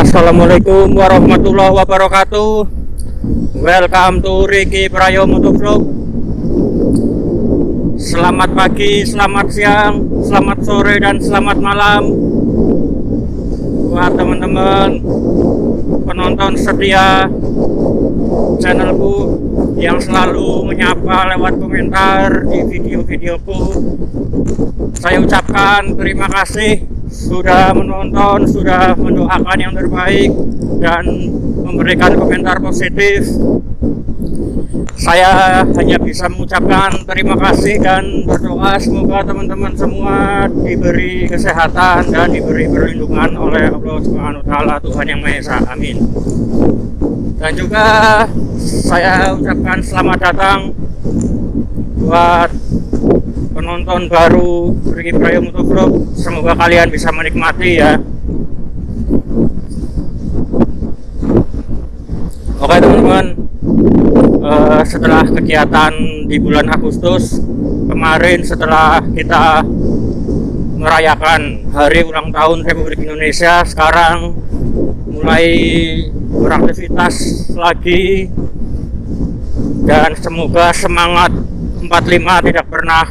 Assalamualaikum warahmatullahi wabarakatuh. Welcome to Ricky Prayo Motovlog. Selamat pagi, selamat siang, selamat sore, dan selamat malam buat teman-teman penonton setia channelku yang selalu menyapa lewat komentar di video-videoku. Saya ucapkan terima kasih sudah menonton, sudah mendoakan yang terbaik dan memberikan komentar positif. Saya hanya bisa mengucapkan terima kasih dan berdoa semoga teman-teman semua diberi kesehatan dan diberi perlindungan oleh Allah Subhanahu wa taala, Tuhan yang Maha Esa. Amin. Dan juga saya ucapkan selamat datang buat penonton baru Ricky Prayo Motovlog. Semoga kalian bisa menikmati ya. Oke teman-teman, setelah kegiatan di bulan Agustus kemarin, setelah kita merayakan hari ulang tahun Republik Indonesia, sekarang mulai beraktivitas lagi, dan semoga semangat 45 tidak pernah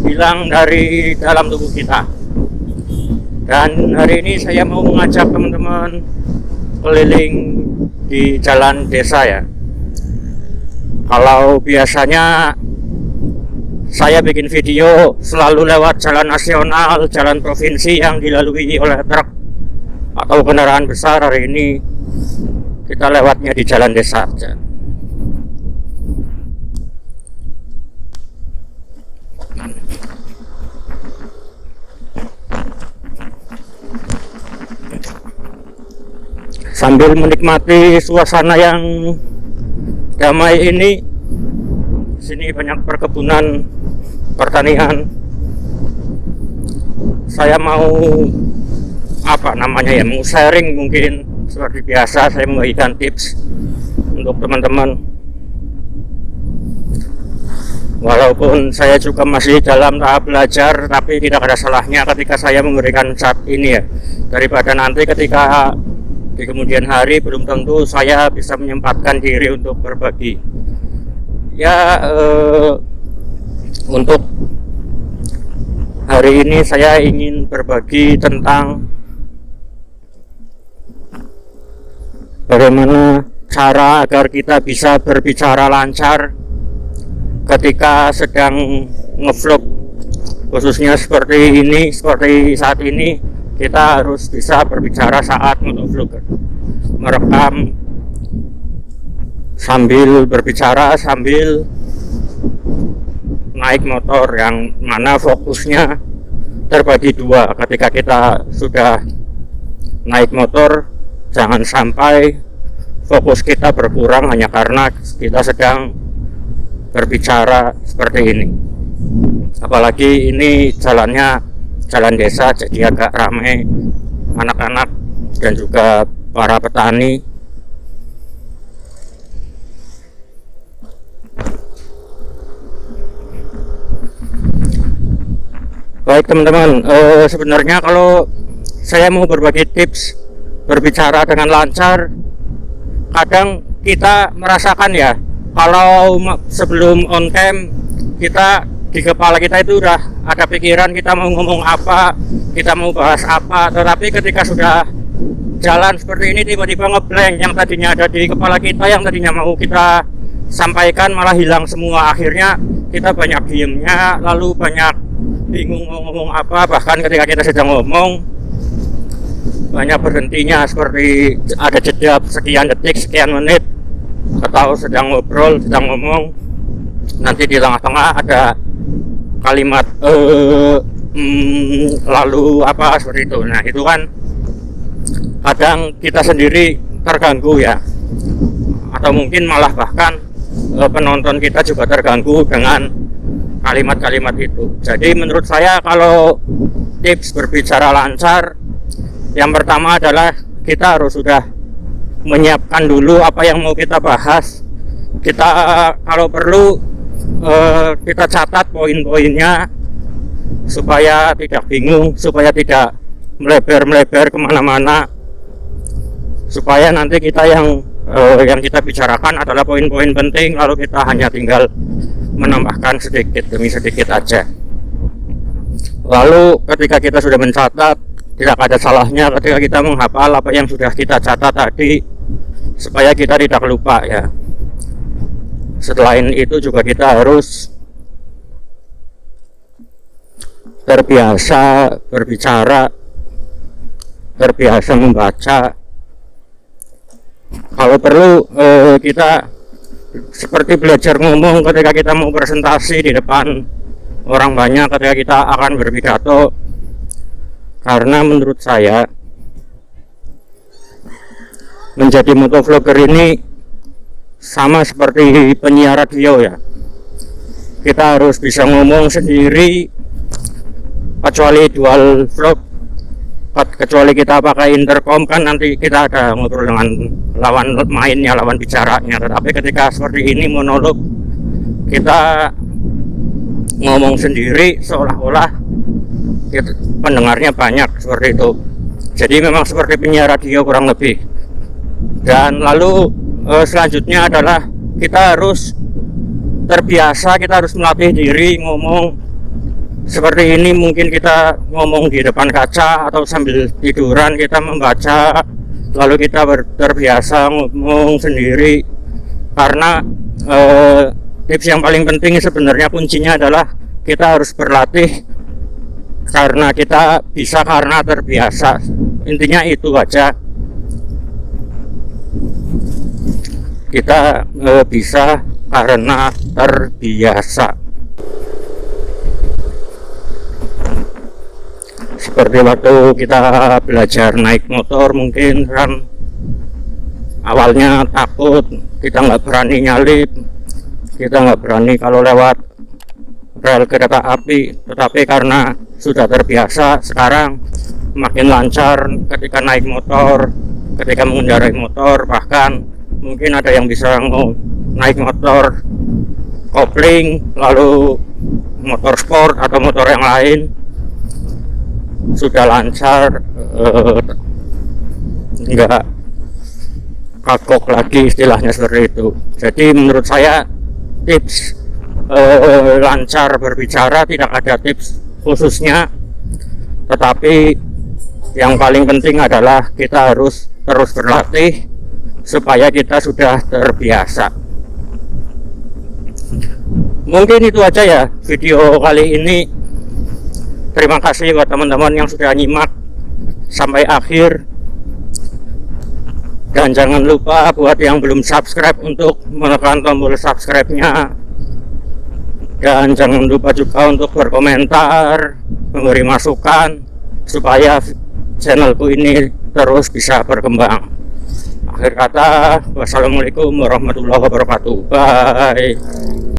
hilang dari dalam tubuh kita. Dan hari ini saya mau mengajak teman-teman keliling di jalan desa ya. Kalau biasanya saya bikin video selalu lewat jalan nasional, jalan provinsi yang dilalui oleh truk atau kendaraan besar, hari ini kita lewatnya di jalan desa aja. Sambil menikmati suasana yang damai ini, sini banyak perkebunan, pertanian. Saya mau mau sharing, mungkin seperti biasa saya membagikan tips untuk teman-teman. Walaupun saya juga masih dalam tahap belajar, tapi tidak ada salahnya ketika saya memberikan saat ini ya, daripada nanti ketika di kemudian hari belum tentu saya bisa menyempatkan diri untuk berbagi ya. Untuk hari ini saya ingin berbagi tentang bagaimana cara agar kita bisa berbicara lancar ketika sedang ngevlog, khususnya seperti ini, seperti saat ini. Kita harus bisa berbicara saat motovlog, merekam sambil berbicara, sambil naik motor, yang mana fokusnya terbagi dua. Ketika kita sudah naik motor, jangan sampai fokus kita berkurang hanya karena kita sedang berbicara seperti ini. Apalagi ini jalannya jalan desa, jadi agak ramai anak-anak dan juga para petani. Baik teman-teman, sebenarnya kalau saya mau berbagi tips berbicara dengan lancar, kadang kita merasakan ya, kalau sebelum on cam kita di kepala kita itu udah ada pikiran kita mau ngomong apa, kita mau bahas apa, tetapi ketika sudah jalan seperti ini tiba-tiba ngeblank, yang tadinya ada di kepala kita, yang tadinya mau kita sampaikan malah hilang semua. Akhirnya kita banyak diemnya, lalu banyak bingung mau ngomong apa, bahkan ketika kita sedang ngomong banyak berhentinya, seperti ada jeda sekian detik, sekian menit, atau sedang ngobrol, sedang ngomong, nanti di tengah-tengah ada kalimat lalu apa seperti itu. Nah itu kan kadang kita sendiri terganggu ya, atau mungkin malah bahkan penonton kita juga terganggu dengan kalimat-kalimat itu. Jadi menurut saya kalau tips berbicara lancar, yang pertama adalah kita harus sudah menyiapkan dulu apa yang mau kita bahas. Kita kalau perlu kita catat poin-poinnya supaya tidak bingung, supaya tidak melebar-melebar kemana-mana. supaya nanti kita yang kita bicarakan adalah poin-poin penting, lalu kita hanya tinggal menambahkan sedikit demi sedikit aja. Lalu ketika kita sudah mencatat, tidak ada salahnya ketika kita menghafal apa yang sudah kita catat tadi, supaya kita tidak lupa ya. Selain itu juga kita harus terbiasa berbicara, terbiasa membaca. Kalau perlu kita seperti belajar ngomong ketika kita mau presentasi di depan orang banyak, ketika kita akan berpidato. Karena menurut saya menjadi motovlogger ini sama seperti penyiar radio ya. Kita harus bisa ngomong sendiri, kecuali dual vlog, kecuali kita pakai intercom kan nanti kita ada ngobrol dengan lawan mainnya, lawan bicaranya. Tetapi ketika seperti ini monolog, kita ngomong sendiri seolah-olah pendengarnya banyak, seperti itu. Jadi memang seperti penyiar radio kurang lebih. Dan lalu selanjutnya adalah kita harus terbiasa, kita harus melatih diri ngomong seperti ini. Mungkin kita ngomong di depan kaca atau sambil tiduran kita membaca, lalu kita terbiasa ngomong sendiri. Karena tips yang paling penting sebenarnya kuncinya adalah kita harus berlatih, karena kita bisa karena terbiasa. Intinya itu aja, kita bisa karena terbiasa. Seperti waktu kita belajar naik motor, mungkin kan awalnya takut, kita nggak berani nyalip, kita nggak berani kalau lewat rel kereta api. Tetapi karena sudah terbiasa, sekarang makin lancar ketika naik motor, ketika mengendarai motor. Bahkan mungkin ada yang bisa naik motor kopling, lalu motor sport atau motor yang lain, sudah lancar, enggak kagok lagi, istilahnya seperti itu. Jadi menurut saya tips lancar berbicara tidak ada tips khususnya, tetapi yang paling penting adalah kita harus terus berlatih supaya kita sudah terbiasa. Mungkin itu aja ya video kali ini. Terima kasih buat teman-teman yang sudah nyimak sampai akhir. Dan jangan lupa buat yang belum subscribe untuk menekan tombol subscribe-nya. Dan jangan lupa juga untuk berkomentar, memberi masukan supaya channelku ini terus bisa berkembang. Akhir kata, wassalamualaikum warahmatullahi wabarakatuh. Bye.